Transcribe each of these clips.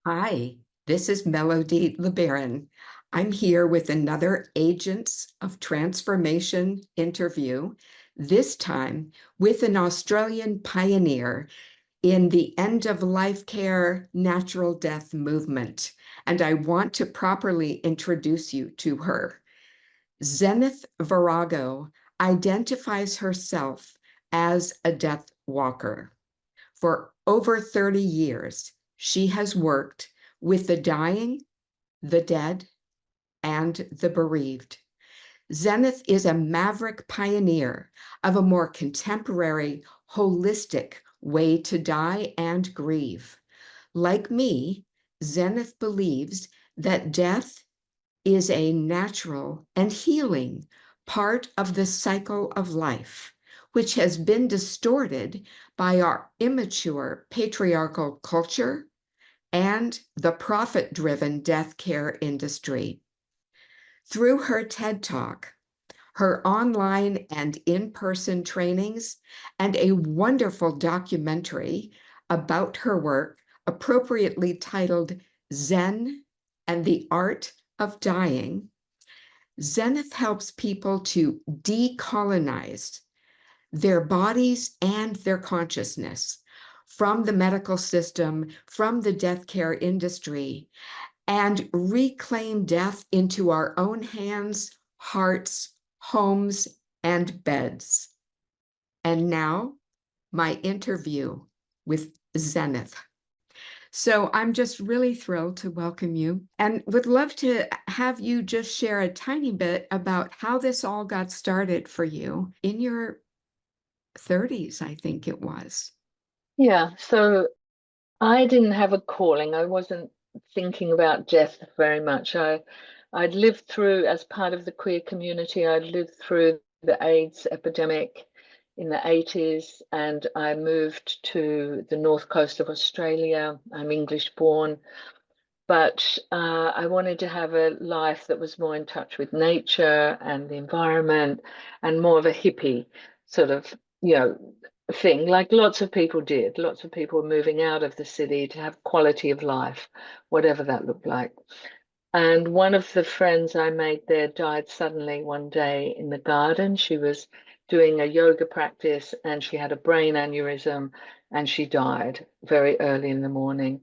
Hi, this is Melody LeBaron. I'm here with another Agents of Transformation interview, this time with an Australian pioneer in the end of life care natural death movement. And I want to properly introduce you to her. Zenith Virago identifies herself as a death walker. For over 30 years, she has worked with the dying, the dead, and the bereaved. Zenith is a maverick pioneer of a more contemporary, holistic way to die and grieve. Like me, Zenith believes that death is a natural and healing part of the cycle of life, which has been distorted by our immature patriarchal culture and the profit-driven death care industry. Through her TED Talk, her online and in-person trainings, and a wonderful documentary about her work, appropriately titled Zen and the Art of Dying, Zenith helps people to decolonize their bodies and their consciousness from the medical system, from the death care industry, and reclaim death into our own hands, hearts, homes, and beds. And now, my interview with Zenith. So I'm just really thrilled to welcome you and would love to have you just share a tiny bit about how this all got started for you in your 30s, I think it was. Yeah, so I didn't have a calling. I wasn't thinking about death very much. I'd lived through, as part of the queer community, I'd lived through the AIDS epidemic in the 80s, and I moved to the north coast of Australia. I'm English born, but I wanted to have a life that was more in touch with nature and the environment and more of a hippie sort of, you know, thing, like lots of people did. Lots of people were moving out of the city to have quality of life, whatever that looked like. And one of the friends I made there died suddenly one day in the garden. She was doing a yoga practice and she had a brain aneurysm and she died very early in the morning.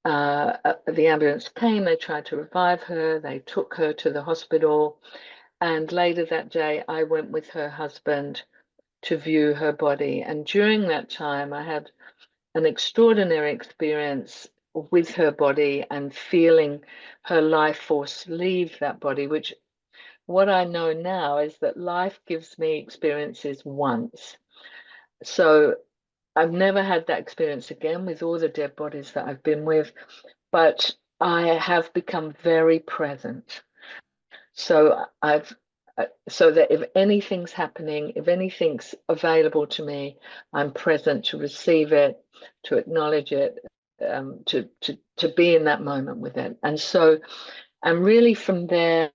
The ambulance came, they tried to revive her, they took her to the hospital. And later that day, I went with her husband to view her body. And during that time, I had an extraordinary experience with her body and feeling her life force leave that body, which what I know now is that life gives me experiences once. So I've never had that experience again with all the dead bodies that I've been with, but I have become very present. So so that if anything's happening, if anything's available to me, I'm present to receive it, to acknowledge it, to be in that moment with it. And really from there,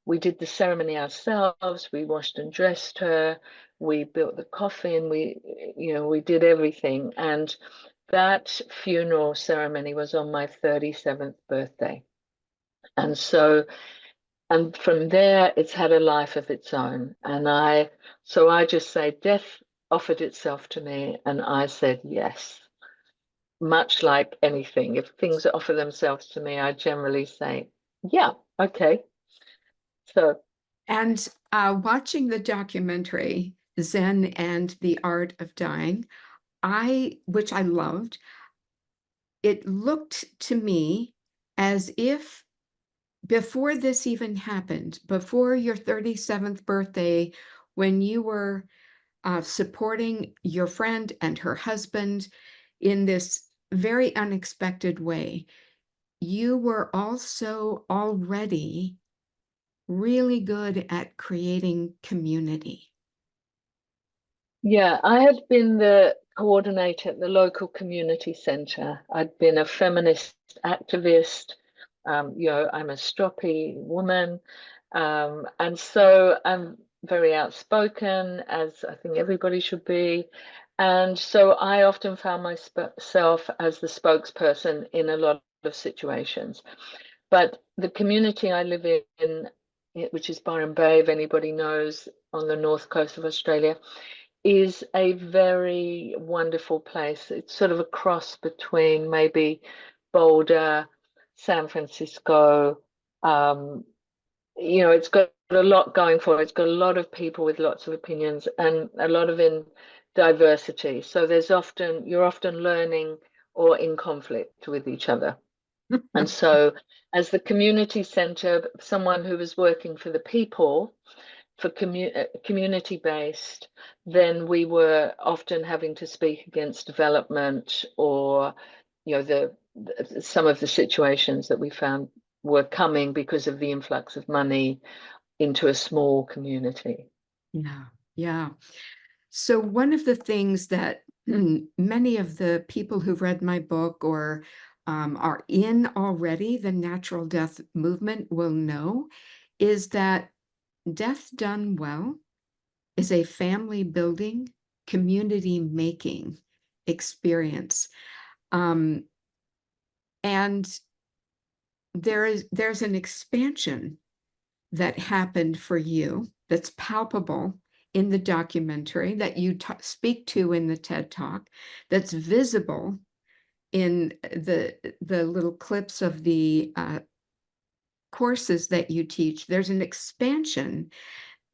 we did the ceremony ourselves. We washed and dressed her. We built the coffin. We did everything. And that funeral ceremony was on my 37th birthday. And from there, it's had a life of its own. So I just say death offered itself to me, and I said yes. Much like anything, if things offer themselves to me, I generally say, yeah, okay. So, And watching the documentary, Zen and the Art of Dying, which I loved, it looked to me as if before this even happened, before your 37th birthday, when you were supporting your friend and her husband in this very unexpected way, you were also already really good at creating community. yeah, I had been the coordinator at the local community center. I'd been a feminist activist. I'm a stroppy woman. And so I'm very outspoken, as I think everybody should be. And so I often found myself as the spokesperson in a lot of situations. But the community I live in, which is Byron Bay, if anybody knows, on the north coast of Australia, is a very wonderful place. It's sort of a cross between maybe Boulder, San Francisco. It's got a lot going for it. It's got a lot of people with lots of opinions and a lot of in diversity. So you're often learning or in conflict with each other. And so, as the community center, someone who was working for the people, for community based, then we were often having to speak against development or, some of the situations that we found were coming because of the influx of money into a small community. Yeah, yeah. So one of the things that many of the people who've read my book or are in already the natural death movement will know is that death done well is a family building, community making experience. And there's an expansion that happened for you that's palpable in the documentary that you speak to in the TED Talk, that's visible in the little clips of the courses that you teach. There's an expansion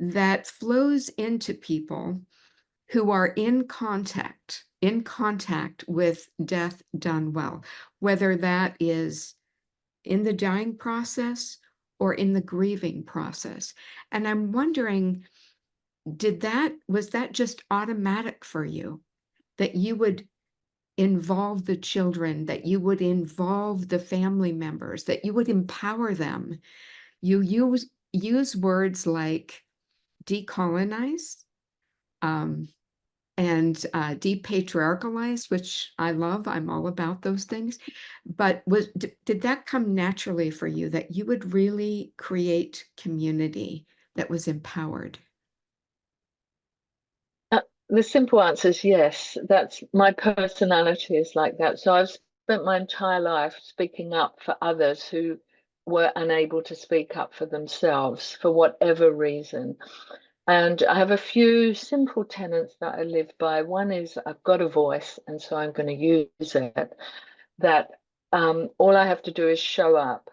that flows into people who are in contact with death done well, whether that is in the dying process or in the grieving process. And I'm wondering, was that just automatic for you, that you would involve the children, that you would involve the family members, that you would empower them? You use words like decolonize, and depatriarchalize, which I love. I'm all about those things. But did that come naturally for you, that you would really create community that was empowered? The simple answer is yes. That's my personality is like that. So I've spent my entire life speaking up for others who were unable to speak up for themselves for whatever reason. And I have a few simple tenets that I live by. One is I've got a voice, and so I'm going to use it. That all I have to do is show up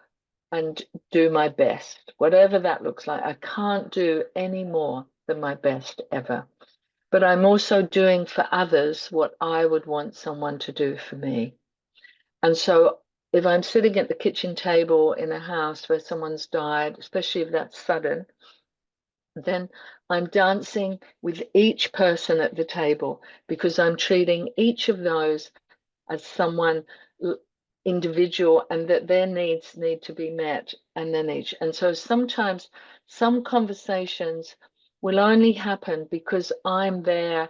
and do my best, whatever that looks like. I can't do any more than my best ever. But I'm also doing for others what I would want someone to do for me. And so if I'm sitting at the kitchen table in a house where someone's died, especially if that's sudden, then I'm dancing with each person at the table because I'm treating each of those as someone individual and that their needs need to be met and then each. And so sometimes some conversations will only happen because I'm there,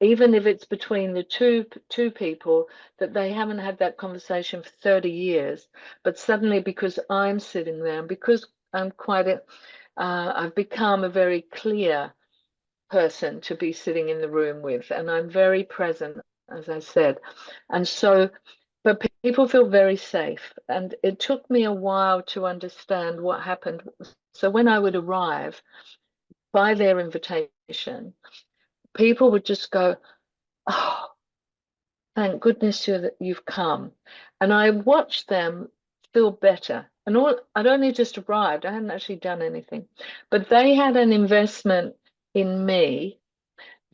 even if it's between the two people that they haven't had that conversation for 30 years, but suddenly because I'm sitting there and because I'm I've become a very clear person to be sitting in the room with, and I'm very present, as I said. And so, but people feel very safe. And it took me a while to understand what happened. So when I would arrive by their invitation, people would just go, "Oh, thank goodness you've come." And I watched them feel better. And I'd only just arrived, I hadn't actually done anything, but they had an investment in me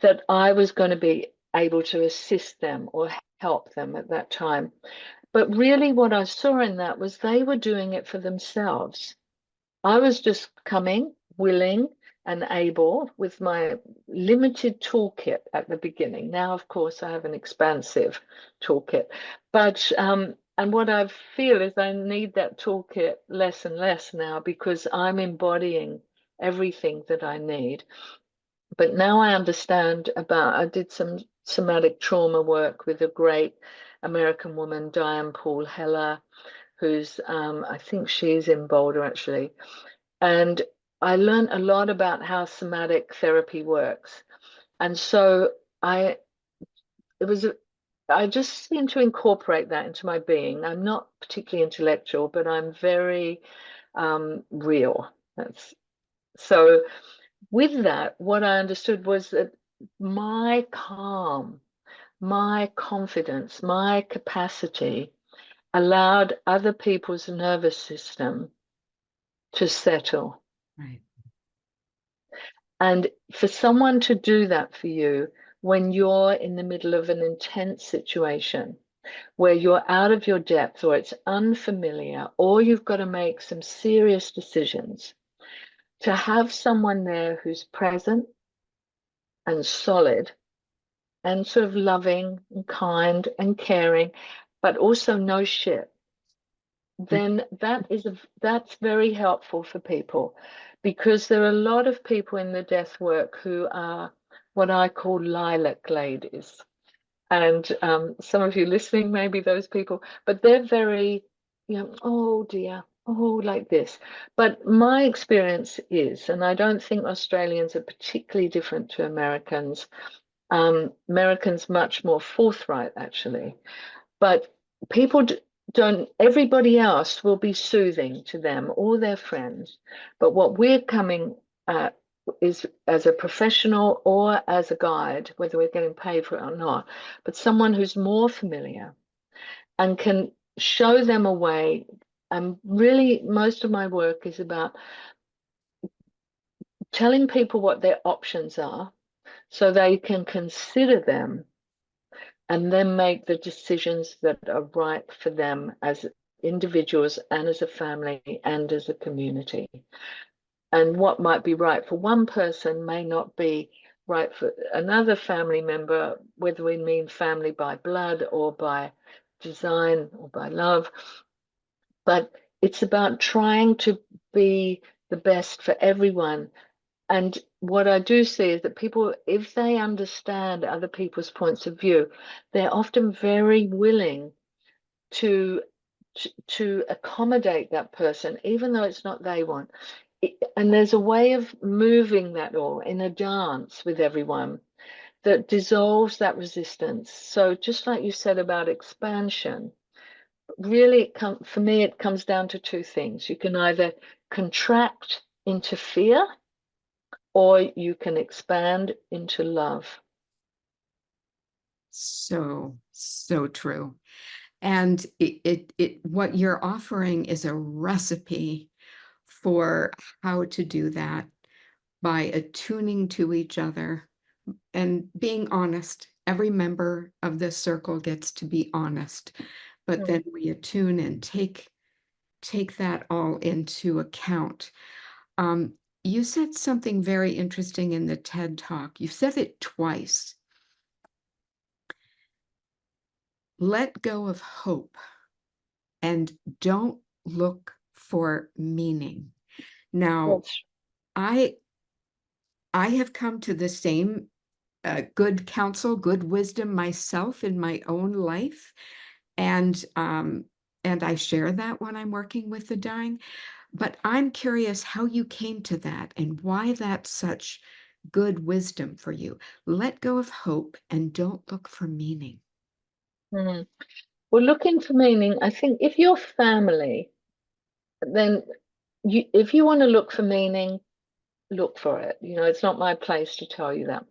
that I was going to be able to assist them or help them at that time. But really, what I saw in that was they were doing it for themselves. I was just coming, willing and able with my limited toolkit at the beginning. Now, of course, I have an expansive toolkit, but and what I feel is I need that toolkit less and less now because I'm embodying everything that I need. But now I understand I did some somatic trauma work with a great American woman, Diane Paul Heller, who's, I think she's in Boulder actually. And I learned a lot about how somatic therapy works. And so I I just seem to incorporate that into my being. I'm not particularly intellectual, but I'm very real. That's so. With that, what I understood was that my calm, my confidence, my capacity allowed other people's nervous system to settle. Right. And for someone to do that for you when you're in the middle of an intense situation where you're out of your depth or it's unfamiliar or you've got to make some serious decisions, to have someone there who's present and solid and sort of loving and kind and caring, but also no shit, then that's very helpful for people, because there are a lot of people in the death work who are what I call lilac ladies. And some of you listening may be those people, but they're very, oh dear, oh, like this. But my experience is, and I don't think Australians are particularly different to Americans, Americans much more forthright actually, but people don't, everybody else will be soothing to them or their friends. But what we're coming at is as a professional or as a guide, whether we're getting paid for it or not, but someone who's more familiar and can show them a way. And really, most of my work is about telling people what their options are so they can consider them and then make the decisions that are right for them as individuals and as a family and as a community. And what might be right for one person may not be right for another family member, whether we mean family by blood or by design or by love. But it's about trying to be the best for everyone. And what I do see is that people, if they understand other people's points of view, they're often very willing to accommodate that person, even though it's not they want. And there's a way of moving that all in a dance with everyone that dissolves that resistance. So just like you said about expansion, really for me, it comes down to two things. You can either contract into fear or you can expand into love. So true. And what you're offering is a recipe for how to do that by attuning to each other and being honest. Every member of this circle gets to be honest, but then we attune and take that all into account. You said something very interesting in the TED Talk. You said it twice. Let go of hope and don't look for meaning. Now, Yes. I have come to the same good counsel, good wisdom myself in my own life, and I share that when I'm working with the dying. But I'm curious how you came to that and why that's such good wisdom for you. Let go of hope and don't look for meaning. Mm. Well, looking for meaning, I think if you're family, then if you want to look for meaning, look for it. It's not my place to tell you that.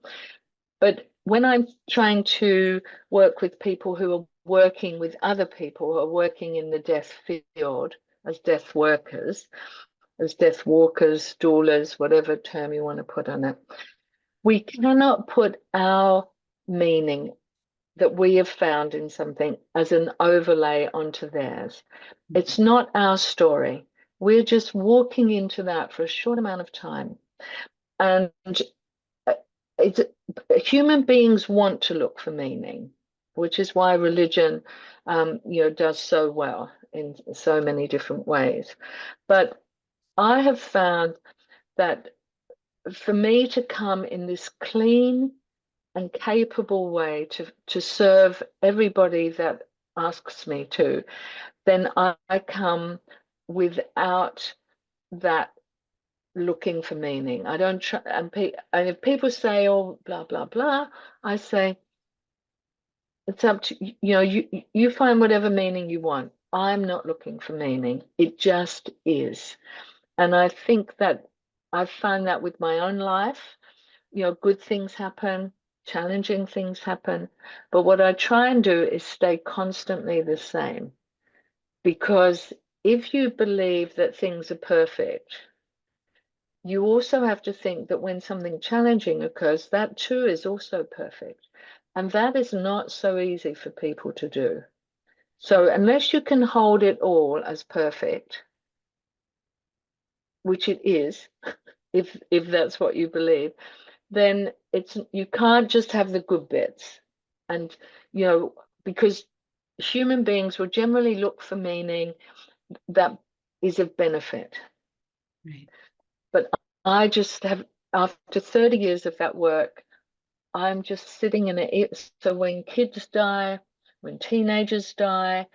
But when I'm trying to work with people who are working with other people who are working in the death field as death workers, as death walkers, doulas, whatever term you want to put on it, we cannot put our meaning that we have found in something as an overlay onto theirs. It's not our story. We're just walking into that for a short amount of time. And it's human beings want to look for meaning, which is why religion, does so well in so many different ways. But I have found that for me to come in this clean and capable way to serve everybody that asks me to, then I come without that looking for meaning. I don't try, and if people say, "Oh, blah blah blah," I say, it's up to you find whatever meaning you want. I'm not looking for meaning. It just is. And I think that I find that with my own life, good things happen, challenging things happen. But what I try and do is stay constantly the same. Because if you believe that things are perfect, you also have to think that when something challenging occurs, that too is also perfect. And that is not so easy for people to do. So unless you can hold it all as perfect, which it is, if that's what you believe, then you can't just have the good bits. And because human beings will generally look for meaning that is of benefit. Right. But I just have, after 30 years of that work, I'm just sitting in it. So when kids die, when teenagers die,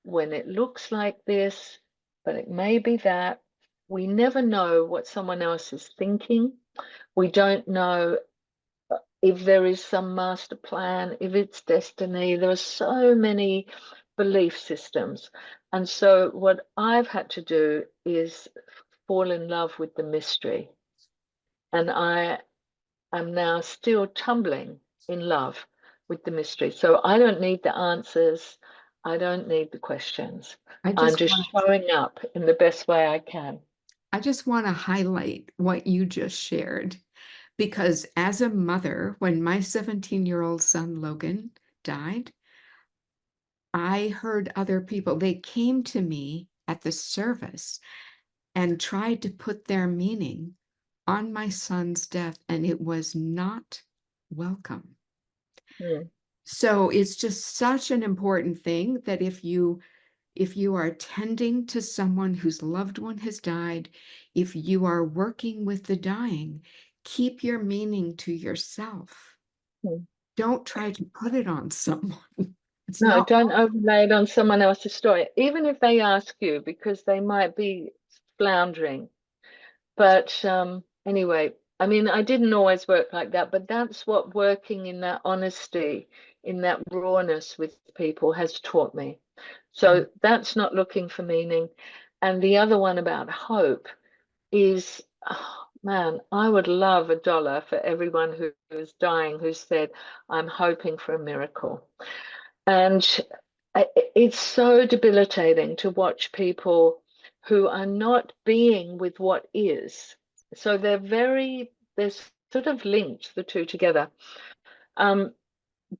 when it looks like this, but it may be that, we never know what someone else is thinking. We don't know if there is some master plan, if it's destiny. There are so many belief systems. And so what I've had to do is fall in love with the mystery. And I am now still tumbling in love with the mystery. So I don't need the answers. I don't need the questions. I I'm just just want showing up in the best way I can. I just want to highlight what you just shared because as a mother, when my 17-year-old son Logan died, I heard other people, they came to me at the service and tried to put their meaning on my son's death, and it was not welcome. Mm, So it's just such an important thing that if you are tending to someone whose loved one has died, if you are working with the dying, keep your meaning to yourself. mm. Don't try to put it on someone. It's No, not. don't overlay it on someone else's story, even if they ask you, because they might be floundering. But anyway, I mean, I didn't always work like that, but that's what working in that honesty, in that rawness with people has taught me. So that's not looking for meaning. And the other one about hope is, oh, man, I would love $1 for everyone who is dying who said, I'm hoping for a miracle. And it's so debilitating to watch people who are not being with what is. So they're sort of linked, the two together, um,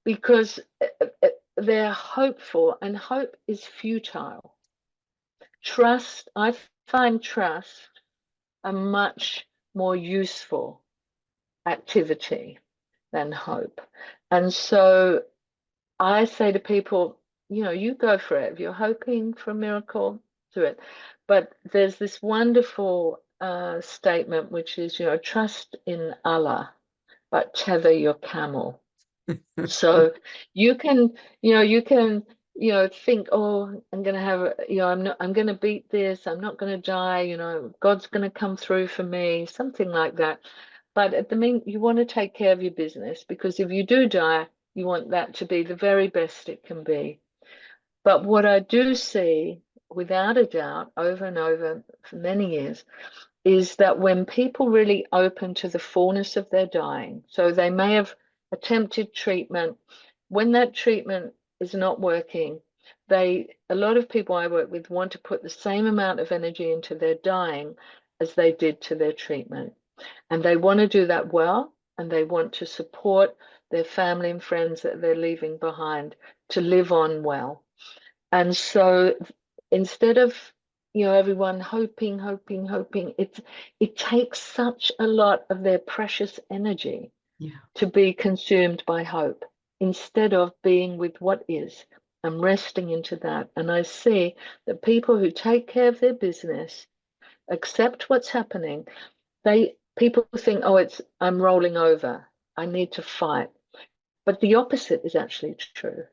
because they're hopeful, and hope is futile. Trust, I find trust a much more useful activity than hope. And so I say to people, you go for it. If you're hoping for a miracle, do it. But there's this wonderful statement, which is, trust in Allah, but tether your camel. So you can, think, oh, I'm going to have, I'm going to beat this. I'm not going to die. God's going to come through for me, something like that. But at the mean, you want to take care of your business, because if you do die, you want that to be the very best it can be. But what I do see, without a doubt, over and over for many years, is that when people really open to the fullness of their dying, so they may have attempted treatment, when that treatment is not working, a lot of people I work with want to put the same amount of energy into their dying as they did to their treatment. And they want to do that well, and they want to support their family and friends that they're leaving behind to live on well. And so instead of everyone hoping, it takes such a lot of their precious energy Yeah. to be consumed by hope instead of being with what is and resting into that. And I see that people who take care of their business, accept what's happening, people think, oh, I'm rolling over, I need to fight. But the opposite is actually true.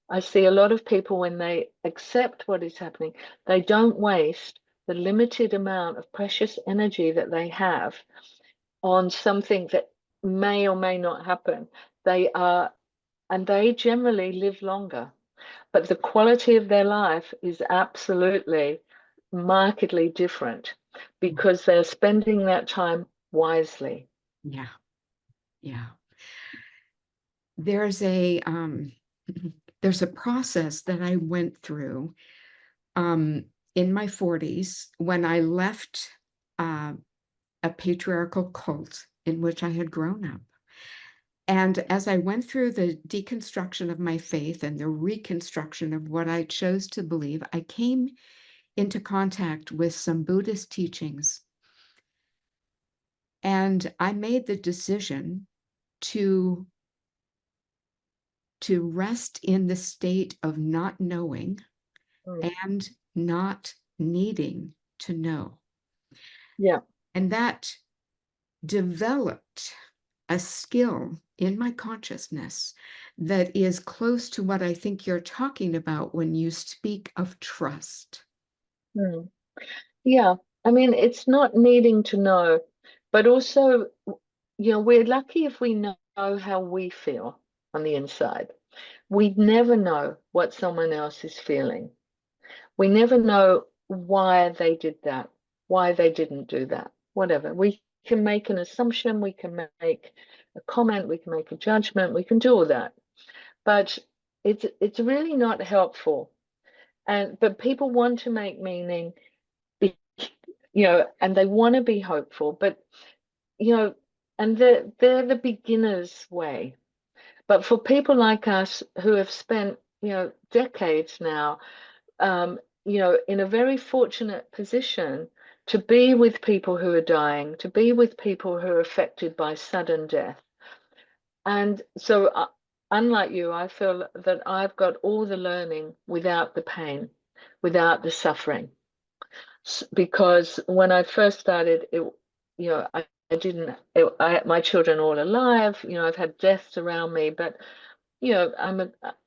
I see a lot of people, when they accept what is happening, they don't waste the limited amount of precious energy that they have on something that may or may not happen. They are and they generally live longer. But the quality of their life is absolutely markedly different because they're spending that time wisely. Yeah, yeah. There's a there's a process that I went through in my 40s when I left uh, a patriarchal cult in which I had grown up. And as I went through the deconstruction of my faith and the reconstruction of what I chose to believe, I came into contact with some Buddhist teachings. And I made the decision to rest in the state of not knowing Mm. and not needing to know. Yeah. And that developed a skill in my consciousness that is close to what I think you're talking about when you speak of trust. Mm. Yeah. I mean, it's not needing to know, but also, we're lucky if we know how we feel on the inside. We never know what someone else is feeling. We never know why they did that, why they didn't do that, whatever. We can make an assumption, we can make a comment, we can make a judgment, we can do all that. But it's really not helpful. But people want to make meaning, and they want to be hopeful, but and they're the beginner's way. But for people like us who have spent, decades now, in a very fortunate position to be with people who are dying, to be with people who are affected by sudden death. And so, unlike you, I feel that I've got all the learning without the pain, without the suffering. Because when I first started, I didn't, I had my children all alive, I've had deaths around me, but,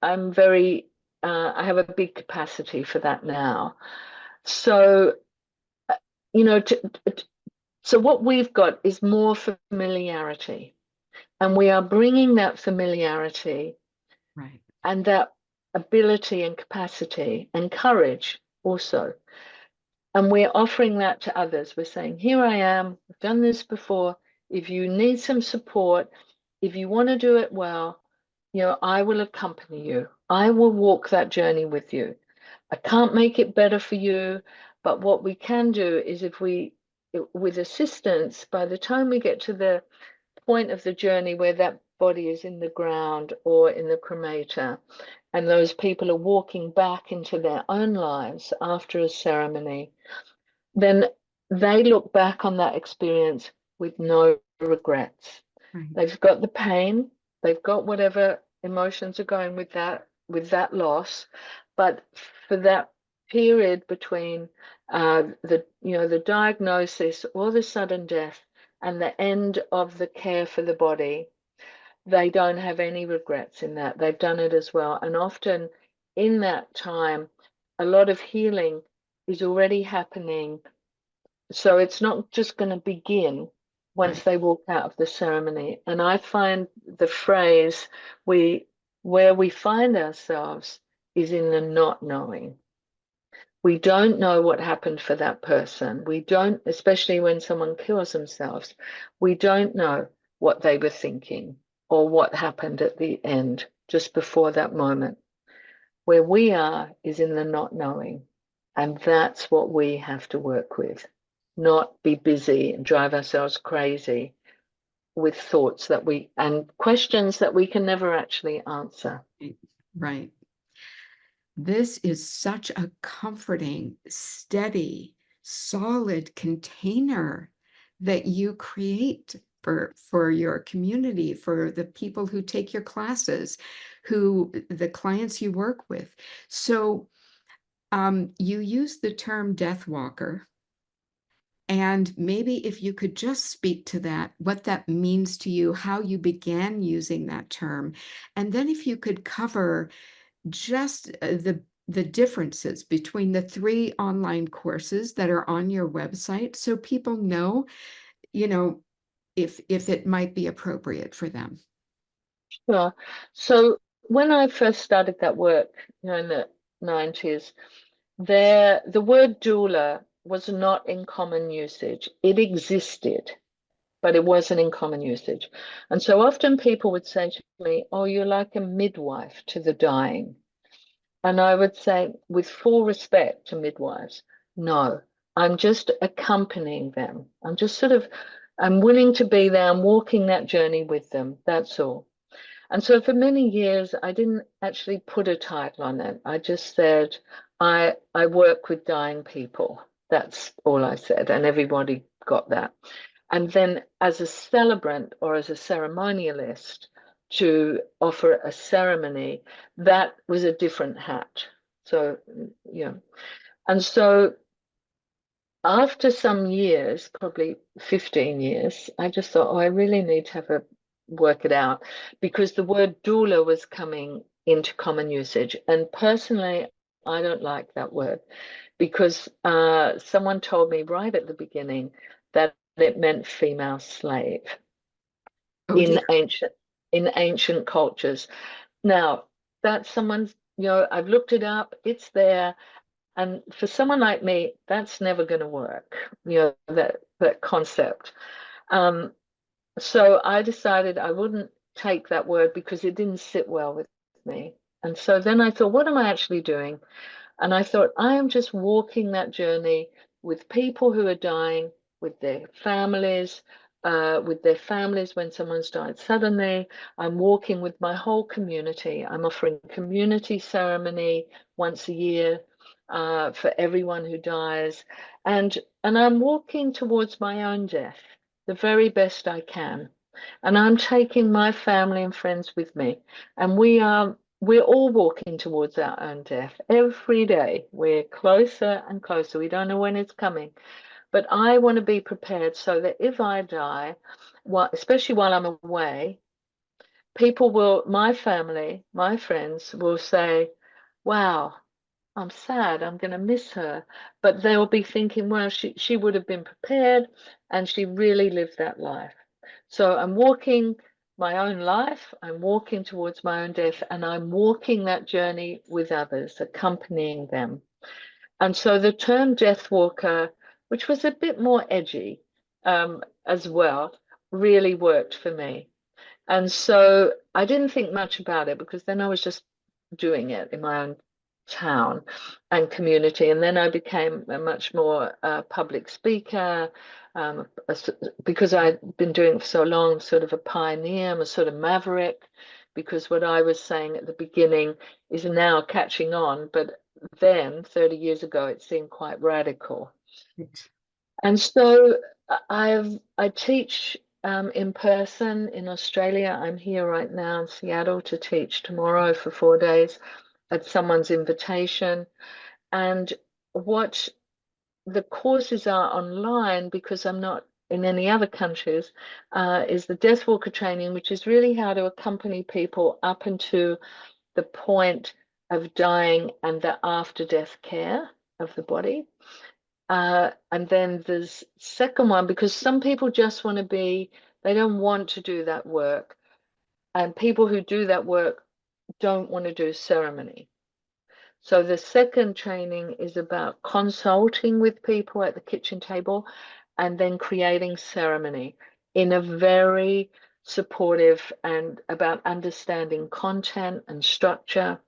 I'm very, I have a big capacity for that now. So, you know, so what we've got is more familiarity, and we are bringing that familiarity Right. and that ability and capacity and courage also. And we're offering that to others. We're saying, here I am, I've done this before. If you need some support, if you want to do it well, I will accompany you. I will walk that journey with you. I can't make it better for you, but what we can do is with assistance, by the time we get to the point of the journey where that body is in the ground or in the cremator, and those people are walking back into their own lives after a ceremony, then they look back on that experience with no regrets. Right. They've got the pain, they've got whatever emotions are going with that loss, but for that period between the diagnosis or the sudden death and the end of the care for the body, they don't have any regrets in that. They've done it as well. And often in that time, a lot of healing is already happening, so it's not just going to begin once Right. they walk out of the ceremony. And I find the phrase where we find ourselves is in the not knowing. We don't know what happened for that person. We don't, especially when someone kills themselves, we don't know what they were thinking or what happened at the end, just before that moment. Where we are is in the not knowing. And that's what we have to work with, not be busy and drive ourselves crazy with thoughts and questions that we can never actually answer. Right. This is such a comforting, steady, solid container that you create for your community, for the people who take your classes, the clients you work with. So you use the term Deathwalker, and maybe if you could just speak to that, what that means to you, how you began using that term, and then if you could cover just the differences between the 3 online courses that are on your website so people know, you know, if it might be appropriate for them. Sure. So when I first started that work, in the 90s, the word doula was not in common usage. It existed, but it wasn't in common usage. And so often people would say to me, "Oh, you're like a midwife to the dying." And I would say, with full respect to midwives, no, I'm just accompanying them. I'm willing to be there. I'm walking that journey with them. That's all. And so for many years, I didn't actually put a title on it. I just said, I work with dying people. That's all I said. And everybody got that. And then as a celebrant or as a ceremonialist to offer a ceremony, that was a different hat. So, yeah. And so after some years, probably 15 years, I just thought, oh, I really need to work it out, because the word doula was coming into common usage. And personally, I don't like that word, because someone told me right at the beginning that it meant female slave Oh in dear. ancient cultures. Now, that's someone's, I've looked it up, it's there. And for someone like me, that's never going to work, that concept. Um, so I decided I wouldn't take that word because it didn't sit well with me. And so then I thought, what am I actually doing? And I thought, I am just walking that journey with people who are dying, with their families when someone's died suddenly. I'm walking with my whole community. I'm offering community ceremony once a year for everyone who dies. And I'm walking towards my own death the very best I can. And I'm taking my family and friends with me. And we're all walking towards our own death every day. We're closer and closer. We don't know when it's coming. But I want to be prepared so that if I die, especially while I'm away, my family, my friends will say, wow, I'm sad, I'm going to miss her. But they'll be thinking, well, she would have been prepared and she really lived that life. So I'm walking my own life, I'm walking towards my own death, and I'm walking that journey with others, accompanying them. And so the term Deathwalker, which was a bit more edgy as well, really worked for me. And so I didn't think much about it, because then I was just doing it in my own town and community. And then I became a much more public speaker, because I'd been doing it for so long, sort of a pioneer, I'm a sort of maverick, because what I was saying at the beginning is now catching on. But then 30 years ago, it seemed quite radical. And so I teach in person in Australia. I'm here right now in Seattle to teach tomorrow for 4 days at someone's invitation. And what the courses are online, because I'm not in any other countries, is the Deathwalker training, which is really how to accompany people up into the point of dying and the after death care of the body. And then there's second one, because some people just want to they don't want to do that work. And people who do that work don't want to do ceremony. So the second training is about consulting with people at the kitchen table and then creating ceremony in a very supportive and about understanding content and structure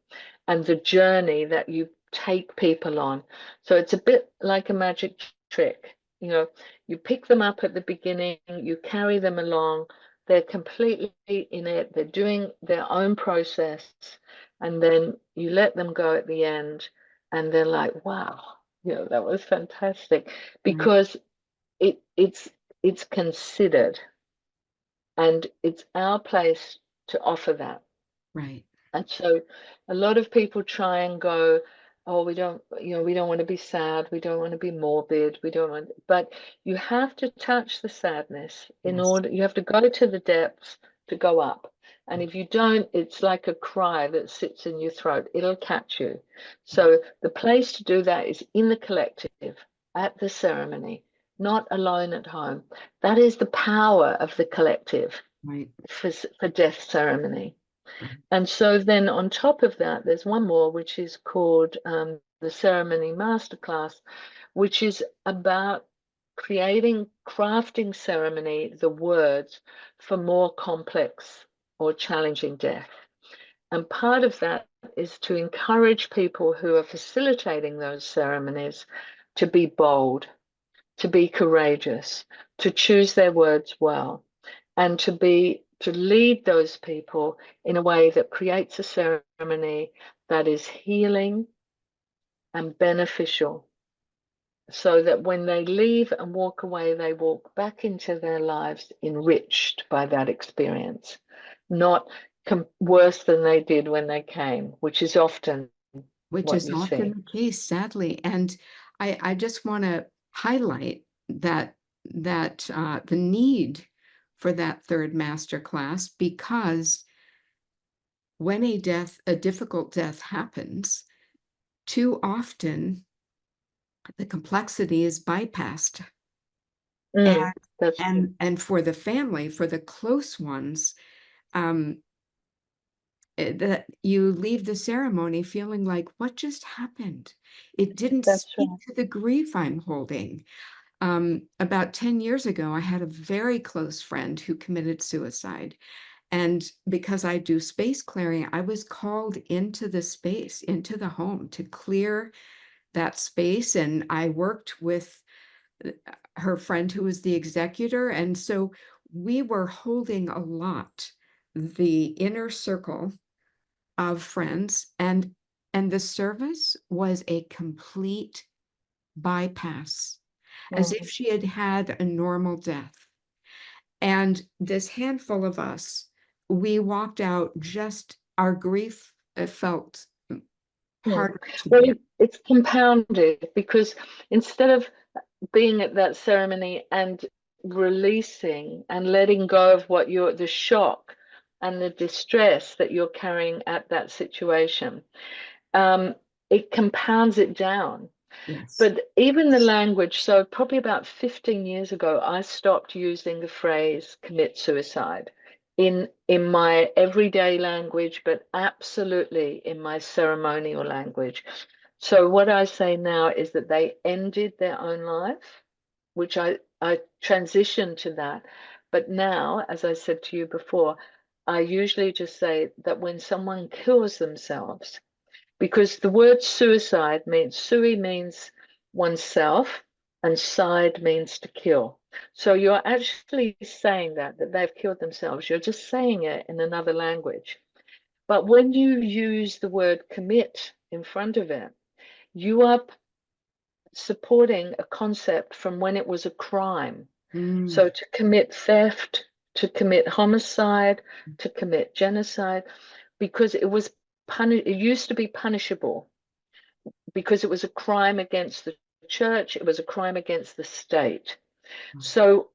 and the journey that you take people on. So it's a bit like a magic trick. You pick them up at the beginning, you carry them along, they're completely in it, they're doing their own process, and then you let them go at the end, and they're like, wow, that was fantastic, Right. because it's considered, and it's our place to offer that. Right. And so a lot of people try and go, oh, we don't want to be sad, we don't want to be morbid, we don't want, but you have to touch the sadness Yes. you have to go to the depths to go up. And if you don't, it's like a cry that sits in your throat, it'll catch you. So the place to do that is in the collective, at the ceremony, not alone at home. That is the power of the collective Right. for death ceremony. And so then on top of that, there's one more, which is called the Ceremony Masterclass, which is about crafting ceremony, the words for more complex or challenging death. And part of that is to encourage people who are facilitating those ceremonies to be bold, to be courageous, to choose their words well, and to lead those people in a way that creates a ceremony that is healing and beneficial, so that when they leave and walk away, they walk back into their lives enriched by that experience, not worse than they did when they came, which is often Which what is you often see. the case, sadly. And I just want to highlight that the need for that third master class, because when a difficult death happens, too often the complexity is bypassed. And That's true. and for the family, for the close ones, um, that you leave the ceremony feeling like, what just happened? It didn't That's speak right. to the grief I'm holding. About 10 years ago, I had a very close friend who committed suicide. And because I do space clearing, I was called into the space, into the home to clear that space. And I worked with her friend who was the executor. And so we were holding a lot, the inner circle of friends, and the service was a complete bypass, as if Mm. she had had a normal death. And this handful of us, we walked out, just our grief felt Hmm. harder to Well, bear. it's compounded because instead of being at that ceremony and releasing and letting go of the shock and the distress that you're carrying at that situation, um, it compounds it down. Yes. But even the language, so probably about 15 years ago, I stopped using the phrase commit suicide in my everyday language, but absolutely in my ceremonial language. So what I say now is that they ended their own life, which I transitioned to that. But now, as I said to you before, I usually just say that when someone kills themselves, because the word suicide means sui means oneself and side means to kill. So you're actually saying that they've killed themselves. You're just saying it in another language. But when you use the word commit in front of it, you are supporting a concept from when it was a crime. Mm, So to commit theft, to commit homicide, to commit genocide, because it used to be punishable because it was a crime against the church, it was a crime against the state. So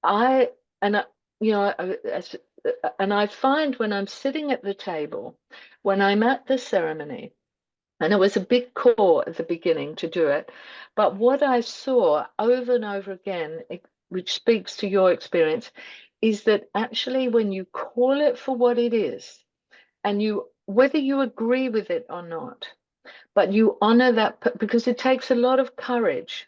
I, and I, you know, and I find when I'm sitting at the table, when I'm at the ceremony, and it was a big call at the beginning to do it, but what I saw over and over again, which speaks to your experience, is that actually when you call it for what it is, and whether you agree with it or not, but you honor that because it takes a lot of courage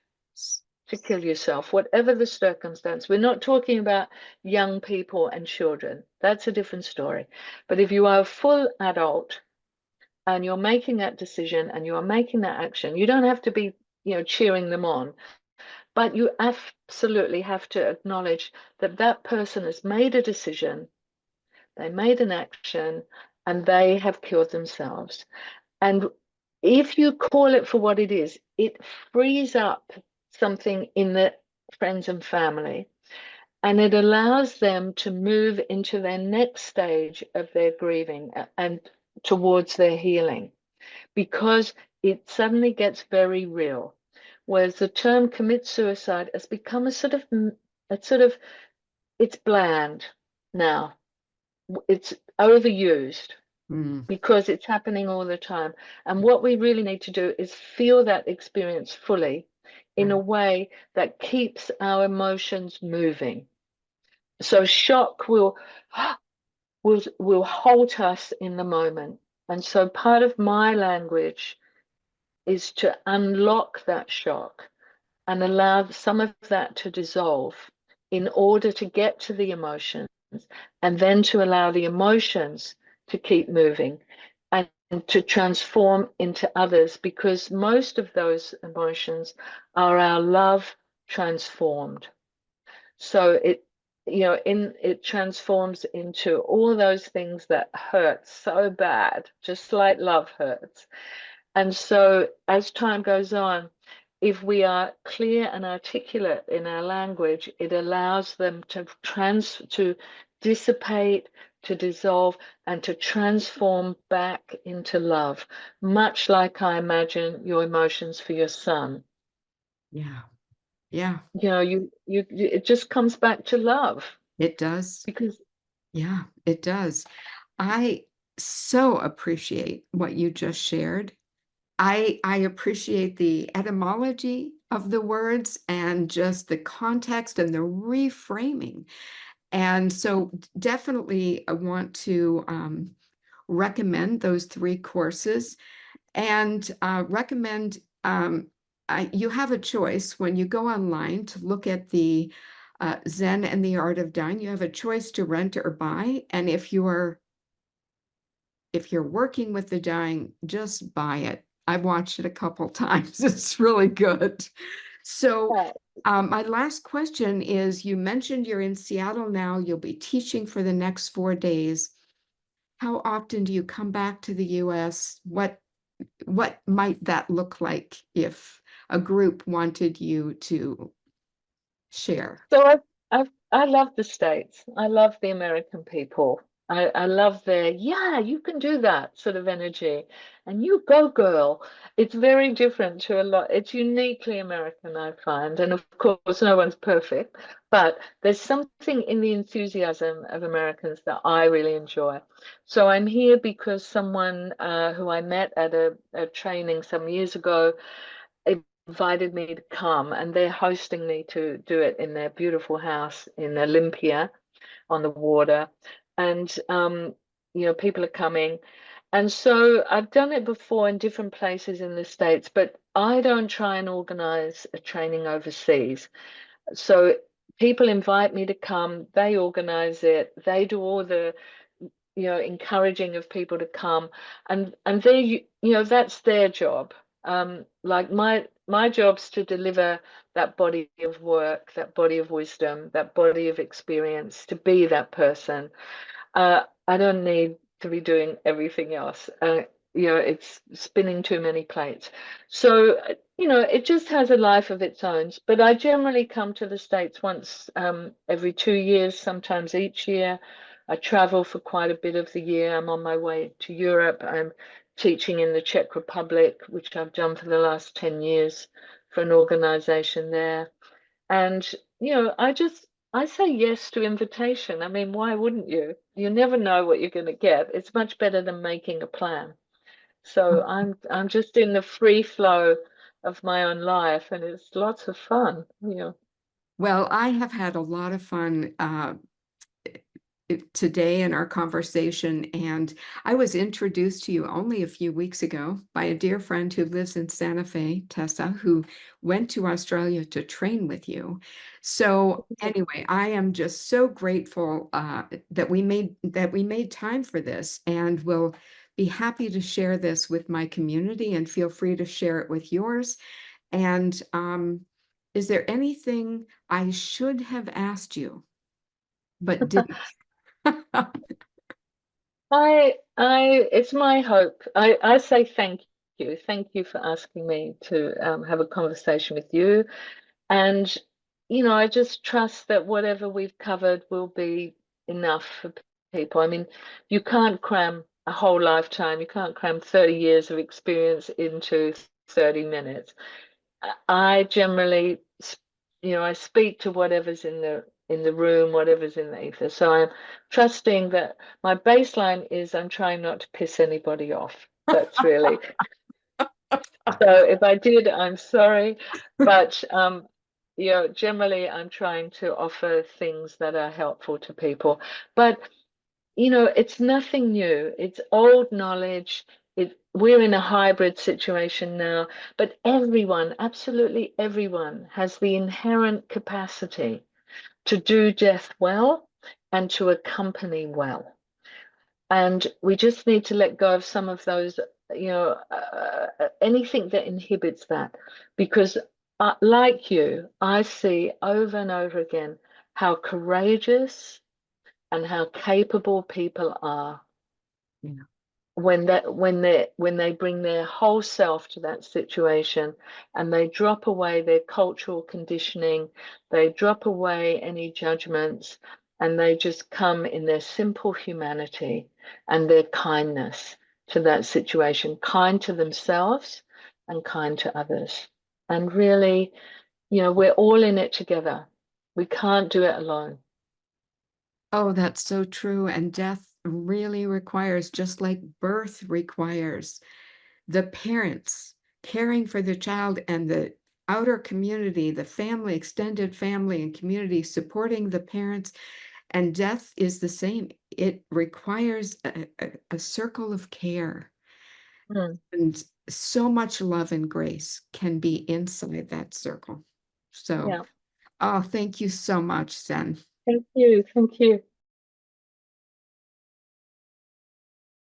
to kill yourself, whatever the circumstance. We're not talking about young people and children. That's a different story. But if you are a full adult and you're making that decision and you are making that action, you don't have to be, cheering them on, but you absolutely have to acknowledge that that person has made a decision, they made an action, and they have killed themselves. And if you call it for what it is, it frees up something in the friends and family, and it allows them to move into their next stage of their grieving and towards their healing, because it suddenly gets very real. Whereas the term commit suicide has become it's bland now. It's overused mm, because it's happening all the time. And what we really need to do is feel that experience fully in a right. way that keeps our emotions moving. So shock will, will halt us in the moment. And so part of my language is to unlock that shock and allow some of that to dissolve in order to get to the emotions, and then to allow the emotions to keep moving and to transform into others, because most of those emotions are our love transformed. So it transforms into all those things that hurt so bad, just like love hurts. And so as time goes on, if we are clear and articulate in our language, it allows them to dissipate, to dissolve, and to transform back into love, much like I imagine your emotions for your son. Yeah. Yeah. It just comes back to love It does. because Yeah, it does. I so appreciate what you just shared. I appreciate the etymology of the words and just the context and the reframing. And so definitely I want to recommend those 3 courses and recommend you have a choice when you go online to look at the Zen and the Art of Dying. You have a choice to rent or buy. And if you're working with the dying, just buy it. I've watched it a couple times. It's really good. So uh, my last question is, you mentioned you're in Seattle now. You'll be teaching for the next 4 days. How often do you come back to the US? What might that look like if a group wanted you to share? So I love the States. I love the American people. I love their, yeah, you can do that sort of energy. And you go, girl. It's very different to a lot. It's uniquely American, I find. And of course, no one's perfect, but there's something in the enthusiasm of Americans that I really enjoy. So I'm here because someone who I met at a training some years ago invited me to come, and they're hosting me to do it in their beautiful house in Olympia on the water. And people are coming. And so I've done it before in different places in the States, but I don't try and organize a training overseas. So people invite me to come, they organize it, they do all the encouraging of people to come, and that's their job. Like my job's to deliver that body of work, that body of wisdom, that body of experience, to be that person. I don't need to be doing everything else. It's spinning too many plates. So, it just has a life of its own. But I generally come to the States once every 2 years, sometimes each year. I travel for quite a bit of the year. I'm on my way to Europe. I'm teaching in the Czech Republic, which I've done for the last 10 years for an organization there. And, I say yes to invitation. I mean, why wouldn't you? You never know what you're going to get. It's much better than making a plan. So I'm just in the free flow of my own life, and it's lots of fun. Well, I have had a lot of fun today in our conversation. And I was introduced to you only a few weeks ago by a dear friend who lives in Santa Fe, Tessa, who went to Australia to train with you. So anyway, I am just so grateful that we made time for this, and will be happy to share this with my community, and feel free to share it with yours. And is there anything I should have asked you but didn't? It's my hope. I say thank you. Thank you for asking me to have a conversation with you. And, I just trust that whatever we've covered will be enough for people. I mean, you can't cram a whole lifetime, you can't cram 30 years of experience into 30 minutes. I generally, I speak to whatever's in the room, whatever's in the ether. So I'm trusting that my baseline is I'm trying not to piss anybody off. That's really. So if I did, I'm sorry, but generally I'm trying to offer things that are helpful to people. But it's nothing new. It's old knowledge. We're in a hybrid situation now, but everyone, absolutely everyone, has the inherent capacity to do death well and to accompany well. And we just need to let go of some of those, anything that inhibits that. Because, like you, I see over and over again how courageous and how capable people are Yeah. when they bring their whole self to that situation, and they drop away their cultural conditioning, they drop away any judgments, and they just come in their simple humanity and their kindness to that situation, kind to themselves and kind to others. And really, we're all in it together. We can't do it alone. Oh, that's so true. And death really requires, just like birth requires, the parents caring for the child and the outer community, the family, extended family and community supporting the parents. And death is the same. It requires a circle of care. Mm, And so much love and grace can be inside that circle. So, yeah. oh, thank you so much, Zen. Thank you. Thank you.